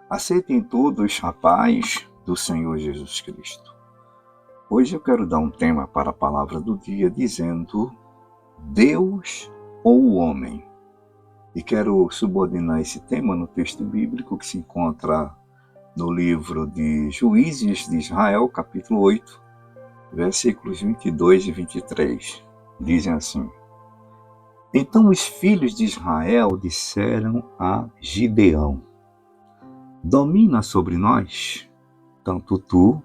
Aceitem todos a paz do Senhor Jesus Cristo. Hoje eu quero dar um tema para a palavra do dia dizendo Deus ou o homem. E quero subordinar esse tema no texto bíblico que se encontra no livro de Juízes de Israel, capítulo 8, versículos 22 e 23. Dizem assim: Então os filhos de Israel disseram a Gideão: Domina sobre nós, tanto tu,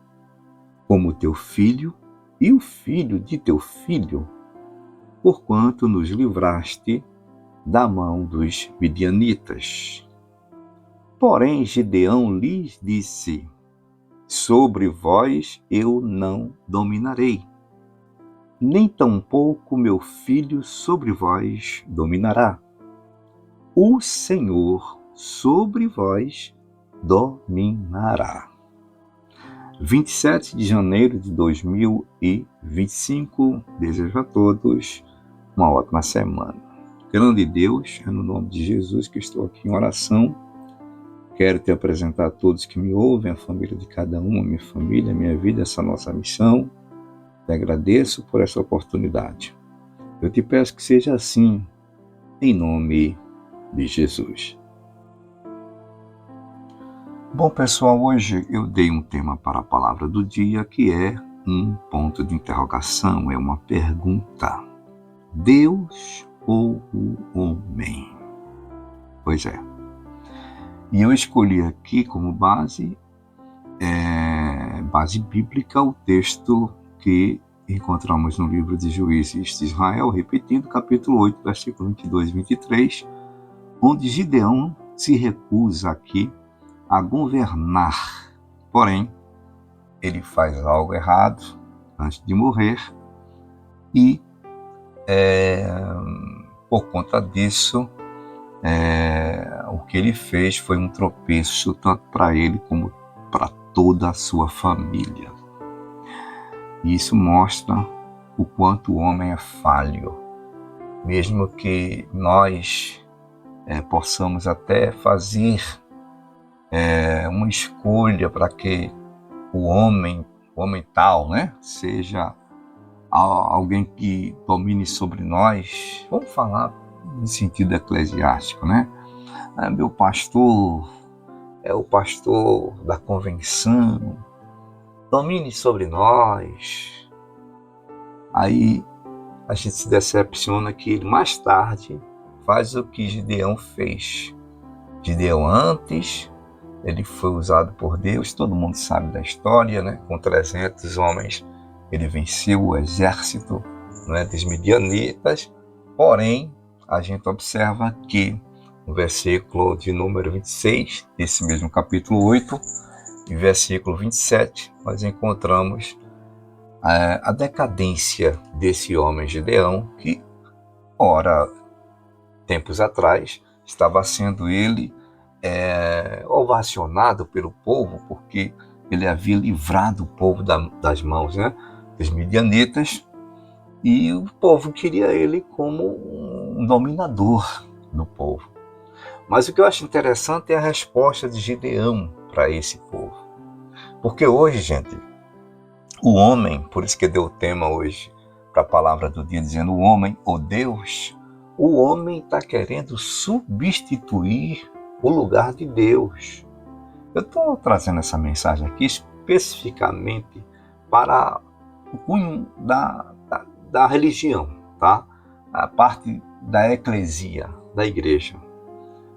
como teu filho, e o filho de teu filho, porquanto nos livraste da mão dos midianitas. Porém Gideão lhes disse: Sobre vós eu não dominarei, nem tampouco meu filho sobre vós dominará. O Senhor sobre vós dominará. 27 de janeiro de 2025, desejo a todos uma ótima semana. Grande Deus, é no nome de Jesus que estou aqui em oração. Quero te apresentar a todos que me ouvem, a família de cada um, a minha família, a minha vida, essa nossa missão. Te agradeço por essa oportunidade. Eu te peço que seja assim, em nome de Jesus. Bom, pessoal, hoje eu dei um tema para a palavra do dia que é um ponto de interrogação, é uma pergunta. Deus ou o homem? Pois é. E eu escolhi aqui como base bíblica o texto que encontramos no livro de Juízes de Israel, repetindo, capítulo 8, versículo 22 e 23, onde Gideão se recusa aqui a governar. Porém, ele faz algo errado antes de morrer e, por conta disso, o que ele fez foi um tropeço tanto para ele como para toda a sua família. E isso mostra o quanto o homem é falho. Mesmo que nós possamos até fazer uma escolha para que o homem tal, seja alguém que domine sobre nós, vamos falar no sentido eclesiástico, meu pastor é o pastor da convenção, domine sobre nós. Aí a gente se decepciona que ele mais tarde faz o que Gideão fez. Gideão antes, ele foi usado por Deus, todo mundo sabe da história, com 300 homens, ele venceu o exército dos midianitas, porém, a gente observa que no versículo de número 26, desse mesmo capítulo 8, e versículo 27, nós encontramos a decadência desse homem Gideão, que, ora, tempos atrás, estava sendo ele ovacionado pelo povo, porque ele havia livrado o povo das mãos dos midianitas, e o povo queria ele como um dominador do povo. Mas o que eu acho interessante é a resposta de Gideão para esse povo. Porque hoje, gente, o homem, por isso que deu o tema hoje para a palavra do dia, dizendo o homem ou Deus, o homem está querendo substituir o lugar de Deus. Eu estou trazendo essa mensagem aqui especificamente para o cunho da religião, tá? A parte da eclesia, da igreja.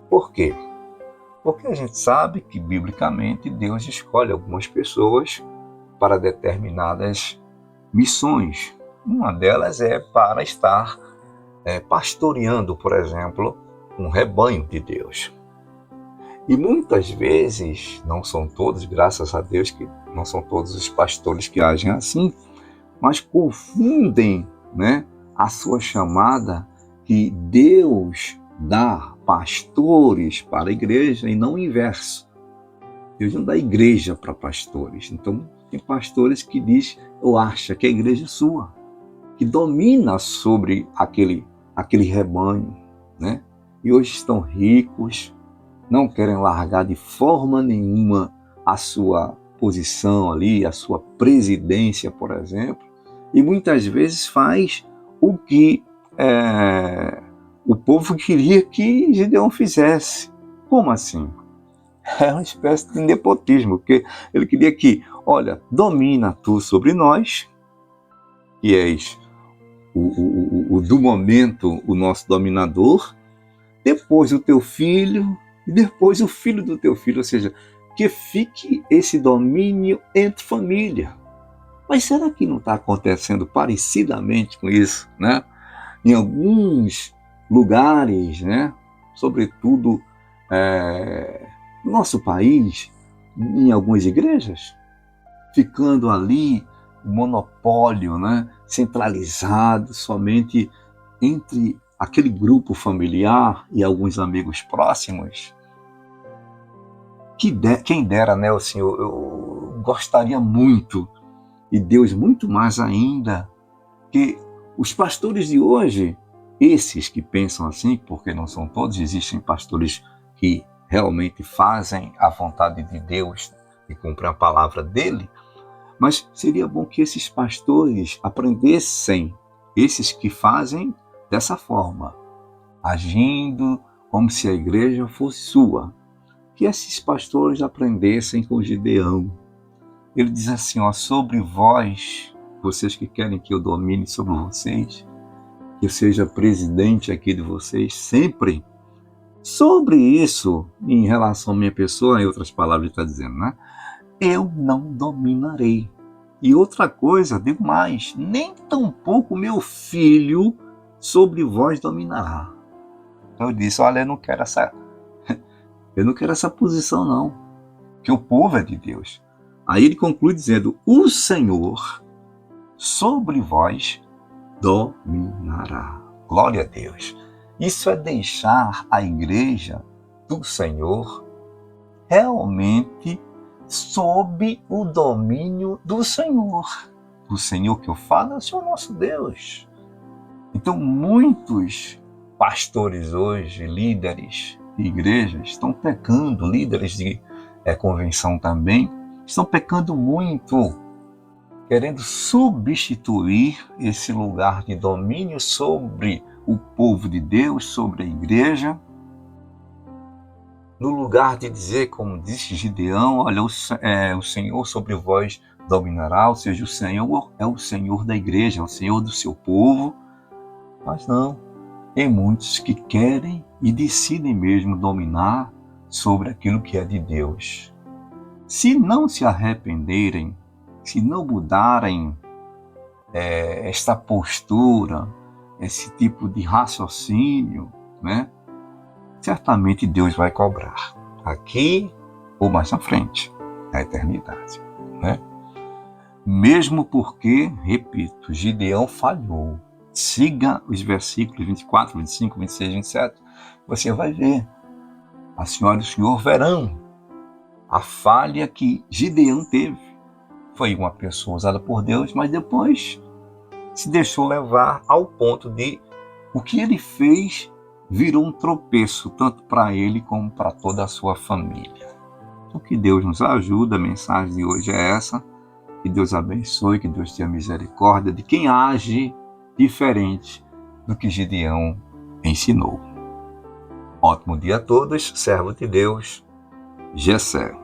Por quê? Porque a gente sabe que, biblicamente, Deus escolhe algumas pessoas para determinadas missões. Uma delas é para estar pastoreando, por exemplo, um rebanho de Deus. E muitas vezes, não são todos, graças a Deus, que não são todos os pastores que agem assim, mas confundem a sua chamada, que Deus dá pastores para a igreja e não o inverso. Deus não dá igreja para pastores. Então, tem pastores que diz ou acha que a igreja é sua, que domina sobre aquele rebanho, E hoje estão ricos, não querem largar de forma nenhuma a sua posição ali, a sua presidência, por exemplo, e muitas vezes faz o que o povo queria que Gideão fizesse. Como assim? É uma espécie de nepotismo, porque ele queria que, olha, domina tu sobre nós, que és do momento o nosso dominador, depois o teu filho, e depois o filho do teu filho, ou seja, que fique esse domínio entre família. Mas será que não está acontecendo parecidamente com isso, né? Em alguns lugares, né? Sobretudo no nosso país, em algumas igrejas, ficando ali o monopólio, né? Centralizado somente entre aquele grupo familiar e alguns amigos próximos. Quem dera, né, assim, eu gostaria muito, e Deus muito mais ainda, que os pastores de hoje, esses que pensam assim, porque não são todos, existem pastores que realmente fazem a vontade de Deus e cumprem a palavra dele, mas seria bom que esses pastores aprendessem, esses que fazem dessa forma, agindo como se a igreja fosse sua, que esses pastores aprendessem com Gideão. Ele diz assim, ó, sobre vós, vocês que querem que eu domine sobre vocês, que eu seja presidente aqui de vocês, sempre. Sobre isso, em relação à minha pessoa, em outras palavras ele está dizendo, né? Eu não dominarei. E outra coisa, digo mais, nem tampouco meu filho sobre vós dominará. Eu disse, olha, eu não quero essa posição não, que o povo é de Deus. Aí ele conclui dizendo, o Senhor sobre vós dominará. Glória a Deus. Isso é deixar a igreja do Senhor realmente sob o domínio do Senhor. O Senhor que eu falo é o Senhor nosso Deus. Então, muitos pastores hoje, líderes de igrejas, estão pecando, líderes de convenção também, estão pecando muito, querendo substituir esse lugar de domínio sobre o povo de Deus, sobre a igreja, no lugar de dizer, como disse Gideão, olha, o Senhor sobre vós dominará, ou seja, o Senhor é o Senhor da igreja, é o Senhor do seu povo. Mas não, tem muitos que querem e decidem mesmo dominar sobre aquilo que é de Deus. Se não se arrependerem, se não mudarem esta postura, esse tipo de raciocínio, né? Certamente Deus vai cobrar, aqui ou mais na frente, na eternidade, né? Mesmo porque, repito, Gideão falhou. Siga os versículos 24, 25, 26, 27, você vai ver. A senhora e o senhor verão a falha que Gideão teve. Foi uma pessoa usada por Deus, mas depois se deixou levar ao ponto de o que ele fez virou um tropeço, tanto para ele como para toda a sua família. Então, que Deus nos ajude, a mensagem de hoje é essa. Que Deus abençoe, que Deus tenha misericórdia de quem age diferente do que Gideão ensinou. Ótimo dia a todos, servo de Deus, Gessé.